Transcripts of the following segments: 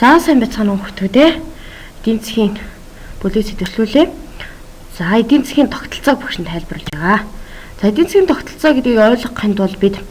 За сайн байцгаана уу хүмүүс ээ. Эдийн засгийн бүлэг сэдвлүүлээ. За эдийн засгийн тогтолцоог багш нь тайлбарлаж байгаа. За эдийн засгийн тогтолцоо гэдгийг ойлгохын тулд бид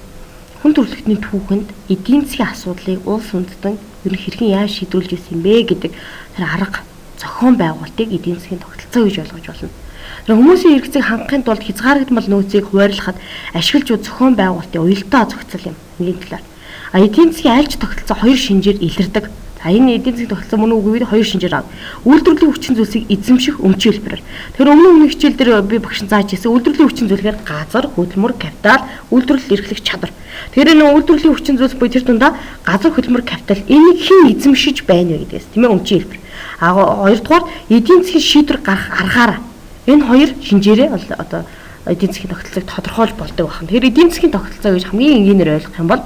хүн төрөлхтний түүхэнд эдийн засгийн асуудлыг улс үндэстэн ер нь хэрхэн яаж шийдвэрлэж ирсэн бэ гэдэг тэр арга зохион байгуулалтыг эдийн засгийн тогтолцоо гэж ойлгож болно. Тэр хүмүүсийн хэрэгцээг хангахын тулд хязгаарлагдмал нөөцийг хуваарлахад ашиглаж буй зохион байгуулалтын уялдаа зохицол юм. Энгийн талаар. Эдийн засгийн альж тогтолцоо хоёр шинжээр илэрдэг. Энэ эдийн засгийн тогтолцоо мөн үгүй хоёр шинжээр авна. Үйлдвэрлэлийн хүчин зүйлсийг эзэмших өмчийн хэлбэрээр. Тэгэхээр өмнө хичээл дээр би багш зааж ирсэн үйлдвэрлэлийн хүчин зүйлээр газар, хөдөлмөр, капитал, үйлдвэрлэл эрхлэх чадвар. Тэгэхээр энэ үйлдвэрлэлийн хүчин зүйлс буюу тэр дундаа газар, хөдөлмөр, капитал энийг хэн эзэмшиж байна вэ гэдгээс тийм ээ өмчийн хэлбэр. Хоёрдугаар эдийн засгийн шийдвэр гаргах аргаараа энэ хоёр шинжээрээ одоо эдийн засгийн тогтолцоог тодорхойлж болдог байна. Тэгэхээр эдийн засгийн тогтолцоо гэж хамгийн энгийнээр ойлгох юм бол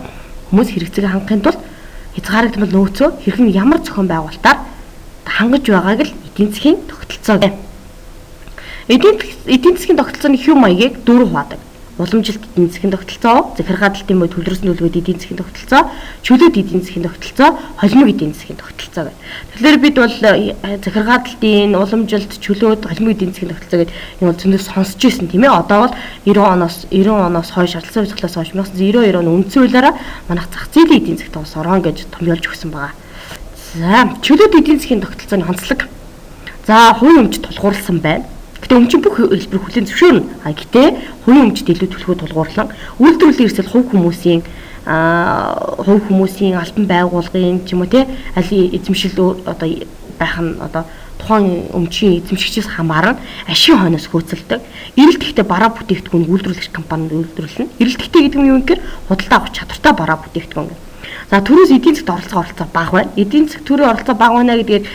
хүмүүс хэрэгцээг хангахын тулд хязгаарлагдмал нөөцөө хэрхэн ямар зохион байгуулалтаар хангаж байгааг л эдийн засгийн тогтолцоо гэх. Эдийн засгийн тогтолцооны хэв маягийг дөрөв хувадаг. Уламжилт эдийн засгийн тогтолцоо, захиргаалалтын бод төлрөсөн төлөвлөгөөд эдийн засгийн тогтолцоо, чөлөөт эдийн засгийн тогтолцоо, холимог эдийн засгийн тогтолцоо гэх. Тэгэхээр бид бол захиргаалалтын, уламжилт, чөлөөт, холимог эдийн засгийн тогтолцоо гэдэг энэ бол зөндөө сонсч ирсэн тийм ээ. Одоо бол 90 оноос хойш алсын хувьцаглаас хойш 1992 оны үндсэн хуулиараа манайх зах зээлийн эдийн засгт тус орон гэж томьёолж өгсөн байгаа. За, чөлөөт эдийн засгийн тогтолцооны онцлог. За, хувийн өмч тулгуурласан байна. Гэтэ өмчийн бүх хэлбэр хүлээн зөвшөөрнө. Гэтэ хувийн өмчт илүү төлөвлөгөө тулгуурлан үйлдвэрлэлийн эрсдэл хувь хүмүүсийн албан байгууллагын ч юм уу те аль эзэмшил одоо байх нь одоо тухайн өмчийн эзэмшигчээс хамааран ашигын хойноос хөөцөлдөг. Эрэлт ихтэй бараа бүтээгдэхүүн үйлдвэрлэгч компанид үйлдвэрлэнэ. Эрэлт ихтэй гэдэг нь юу гэхээр худалдаа авах чадвартай бараа бүтээгдэхүүн. За түрүүс эдийн засгт оролцоо бага байна. Эдийн засгийн төрийн оролцоо бага байна гэдгээр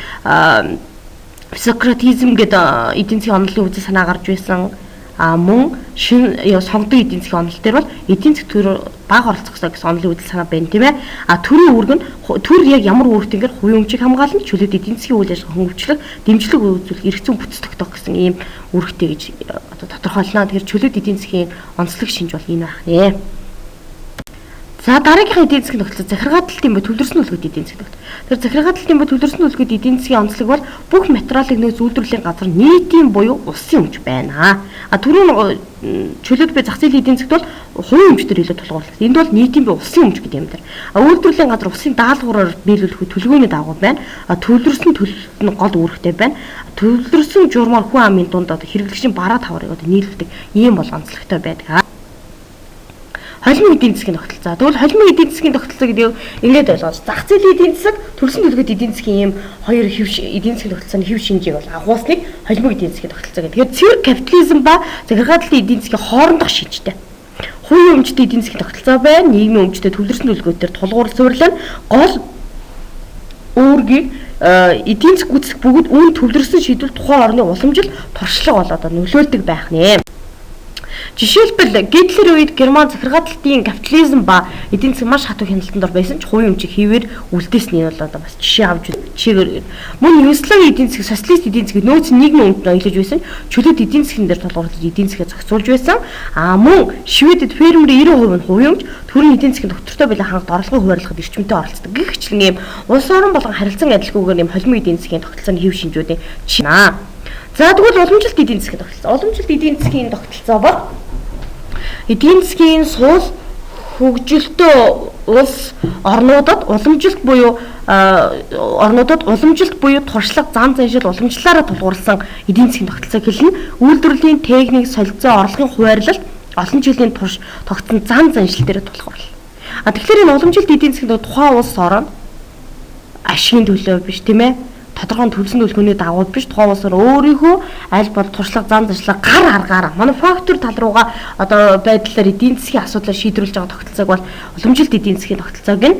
Сократизм гэдэг эдийн засгийн онолын үзэл санаа гарч байсан. Мөн шин сонгодог эдийн засгийн онол дээр бол эдийн засгийн төр бага оролцох гэсэн онолын үзэл санаа байна тийм ээ. Төрийн үүрэг нь төр яг ямар үүрэгтэйгээр хувийн өмчийг хамгаална, чөлөөт эдийн засгийн үйл ажиллагаа хөгжлөх, дэмжлэг үзүүлэх, эрх зүйн бүтц тогтоох гэсэн ийм үүрэгтэй гэж одоо тодорхойлно. Тэгэхээр чөлөөт эдийн засгийн онцлог шинж бол энэ байх нэ. За дараагийнхаа эдийн засгийн тогтолцоо захиргаалалтын бод төлрөсөн төлөвлөгөөд эдийн засгийн тогтолцоо. Тэр захиргаалалтын бод төлрөсөн төлөвлөгөөд эдийн засгийн онцлог бол бүх материалыг нөөц үйлдвэрлэлийн газар нийтийн буюу улсын өмч байна. Түрүүн чөлөөт бай зах зээлийн эдийн засгт бол хувийн өмчтөр илүү тулгуурлагдав. Энд бол нийтийн бай улсын өмч гэдэг юм дээр. Үйлдвэрлэлийн газар улсын даалгавраар биелүүлэх төлөвлөгөөний дагуу байна. Төлрөсөн төлөвлөлт нь гол үүрэгтэй байна. Төлрөсөн журмаар хүн амын дунд одоо хэрэглэгчийн бараа таврыг одоо нийлүүлдэг ийм бол онцлогтой байдаг. Холимог эдийн засгийн тогтолцоо. Тэгвэл холимог эдийн засгийн тогтолцоо гэдэг ингээд ойлгож зах зээлийн эдийн засаг, төлсөн төлөвлөгөөд эдийн засгийн ийм хоёр эдийн засгийн тогтолцооны хэв шинжийг бол агуулсныг холимог эдийн засгийн тогтолцоо гэдэг. Тэгэхээр цэвэр капитализм ба захиргаалалтын эдийн засгийн хоорондох шинжтэй. Хувийн өмчтэй эдийн засгийн тогтолцоо байна. Нийгмийн өмчтэй төлөрсөн төлөвлөгөөдөр тулгуурлал суурилна. Гол үүргийг эдийн засаг гүйцэтгэх бүгд үүн төвлөрсөн шийдвэр тухайн орны уламжил туршлага бол одоо нөлөөлдөг байх нэ. Жишээлбэл Гитлер үед Герман захиргаалалтын капитализм ба эдийн засаг маш хатуу хяналтанд ор байсан ч хувийн өмчийг хийвэр үлдээсний бол одоо бас жишээ авч жишээгээр мөн Югославийн эдийн засаг социалист эдийн засаг нөөц нийгмийн өмчөд ноёлж байсан чөлөөт эдийн засгийн дээр тулгуурлаж эдийн засгаа зохицуулж байсан. Мөн Шведэд фермерийн 90% нь хувийн өмч төрийн эдийн засгийн доктортой байлаа хангад орлогын хуваарлахад эрчимтэй оролцдог. Гэвчлэн ийм улс орон болгон харилцан адилгүйгээр ийм холимог эдийн засгийн тогтолцооны хэв шинжүүдийн чинь. За тэгвэл уламжилт эдийн засгийн тогтолцоо. Уламжилт эдийн засгийн тогтолцоо бол эдийн засгийн суул хөгжилтөө улс орнуудад уламжилт буюу туршлага зан заншил уламжлалаараа тулгуурласан эдийн засгийн тогтолцоо хэлнэ. Үйлдвэрлэлийн техник, солилцоо, орлогын хуваарлалт олон жилийн турш тогтсон зан заншил дээр тулгуурлал. Тэгэхээр энэ уламжилт эдийн засгийн тухайн улс орон ашигын төлөө биш тийм ээ. Тодорхой төлсөн төлөвлөгөөний дагуу биш тухайн улсаар өөрийнхөө аль бол туршлага зан заншлага гар аргаараа мануфактур тал руугаа одоо байдлаар эдийн засгийн асуудлыг шийдвэрлэж байгаа тогтолцоог бол уламжилт эдийн засгийн тогтолцоог нь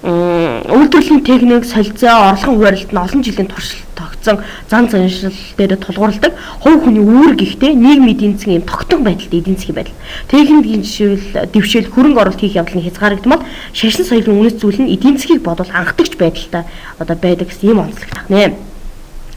үйлдвэрлэлийн техник, солилцоо, орлогын хуваарлалт нь олон жилийн туршилт тогтсон зан заншил дээр тулгуурладаг. Хувь хүний үүрэг ихтэй нийгмийн эдийн засгийн юм тогтмол байдалтай эдийн засгийн байдал. Техникийн дэвшил, хөрөнгө оруулалт хийх явдлын хязгаарлагдмал, шашин соёлын үнэт зүйл нь эдийн засгийг бодвол анхдагч байдалтай одоо байдаг гэсэн ийм онцлог тахнэ.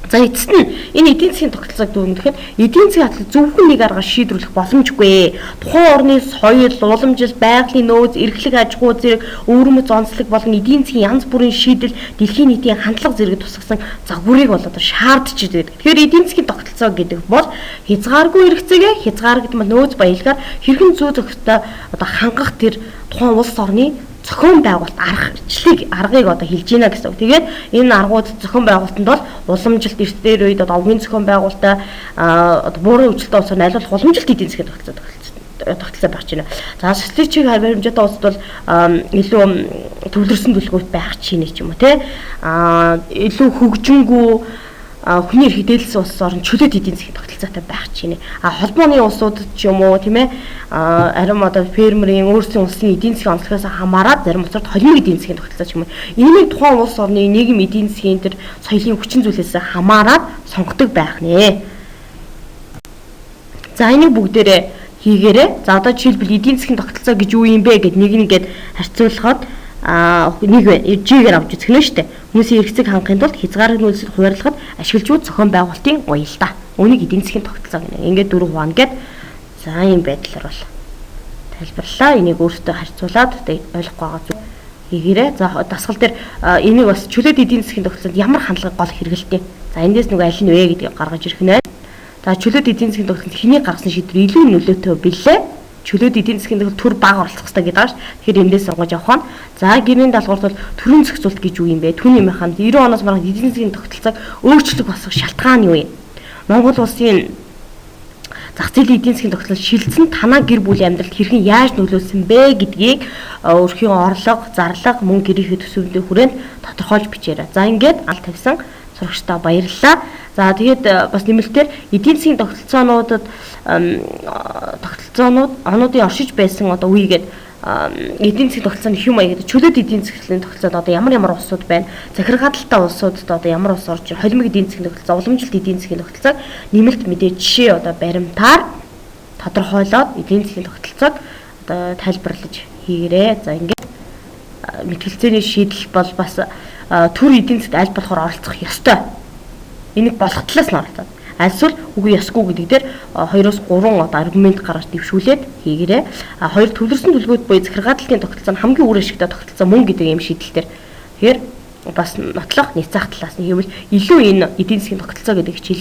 За эцэст нь энэ эдийн засгийн тогтолцоог дүгнэхэд эдийн засгийн хатлыг зөвхөн нэг аргаар шийдвэрлэх боломжгүй. Тухайн орны соёл, уламжил, байгалийн нөөц, эрхлэг аж ахуй зэрэг өвөрмөц онцлог болон эдийн засгийн янз бүрийн шийдэл дэлхийн нийтийн хандлага зэрэг тусгасан загварыг бол одоо шаардж идэг. Тэгэхээр эдийн засгийн тогтолцоо гэдэг бол хязгааргүй хэрэгцээгээ хязгаарлагдмал нөөц баялгаар хэрхэн зүй зохистой одоо хангах тэр тухайн улс орны зохион байгуулалт аргыг одоо хэлж байна гэсэн үг. Тэгээд энэ аргууд зохион байгуулалтанд бол уламжилт эрт дээр үед одоо овгийн зохион байгуулалтаа одоо буурын хөгжилтэй улсаар найлуулах уламжилт эдийн засгийн тогтолцоо багч байна. За социалистик баримжаатай улсад бол илүү төвлөрсөн төлөвлөгөөт байх чинь юм уу те илүү хөгжингүү хүний эрх мэдээлсэн улс орн чөлөөт эдийн засгийн тогтолцоотой байх чинь. Холбооны улсууд ч юм уу тийм ээ арим одоо фермерийн өөрсдийн улсын эдийн засгийн онцлогоос хамаарат зарим улсууд холимог эдийн засгийн тогтолцоо ч юм уу. Энийг тухайн улс орны нийгэм эдийн засгийн тэр соёлын хүчин зүйлээс хамаарат сонгодог байх нэ. За энийг бүгдээрээ хийгээрэй. За одоо жишээлбэл эдийн засгийн тогтолцоо гэж юу юм бэ гэд нэгэд харьцуулахад нэг G-гээр авч үзэх нь шүү дээ. Хүмүүсийн эрх зүйг хангахын тулд хязгаарыг нөлөөлсөд хуваарлахад ашиглажууд зохион байгуулалтын уялдаа. Үүнийг эдийн засгийн тогтолцоо гэнэ. Ингээд 4 хуваана гэд за ийм байдлаар бол тайлбарлаа. Энийг өөртөө харьцуулаад ойлгохгүй байгаа зүг хийгээрэй. За дасгал дээр энийг бас чөлөөт эдийн засгийн тогтолцоонд ямар хандлага гол хэрэгэлтэй. За эндээс нөгөө аль нь вэ гэдгийг гаргаж ирэх нэ. За чөлөөт эдийн засгийн тогтолцоонд хэний гаргасан шийдвэр илүү нөлөөтэй билээ. Чөлөөт эдийн засгийн төр бага оролцох хэрэгтэй гэдэг ааш. Тэгэхээр эндээс сонгож авах нь. За гэрийн даалгаварт бол төрийн зохицуулт гэж юу юм бэ? Түүний механик 90 оноос маргааш эдийн засгийн тогтолцоог өөрчлөлт босгох шалтгаан юу юм? Монгол улсын зах зээлийн эдийн засгийн тогтолцоо шилжсэн танаа гэр бүлийн амьдралд хэрхэн яаж нөлөөлсөн бэ гэдгийг өөрхийн орлого, зарлага, мөнгө гэрээхээ төсөвлөлийн хүрээнд тодорхойлж бичээрэй. За ингээд аль тавьсан сурагчдаа баярлалаа. За тэгээд бас нэмэлтээр эдийн засгийн тогтолцоонуудад онуудын оршиж байсан одоо үегээд эдийн засгийн тогтолцооны хэм маяг гэдэг чөлөөт эдийн засгийн тогтолцоод одоо ямар улсууд байна? Захиргаалалттай улсуудад одоо ямар улс орж ир? Холимог эдийн засгийн тогтолцоо, уламжилт эдийн засгийн тогтолцоог нэмэлт мэдээ жишээ одоо баримтаар тодорхойлоод эдийн засгийн тогтолцоог одоо тайлбарлаж хийгээрэй. За ингээд мэтгэлцээний шийдэл бол бас төр эдийн засгт аль болохоор оролцох ёстой. Энийг болох талаас нь оролцоод. Альсвал үгүй ёсгүй гэдэг дээр 2-3 одоо аргумент гаргаж дэвшүүлээд хийгээрэй. Хоёр төвлөрсөн төлбөрт буюу захиргаалалтын тогтолцоо нь хамгийн үр ашигтай тогтолцоо мөн гэдэг юм шийдэлтэр. Тэгэхээр бас нотлох нийцаах талаас нь хийвэл илүү энэ эдийн засгийн тогтолцоо гэдэг хичээл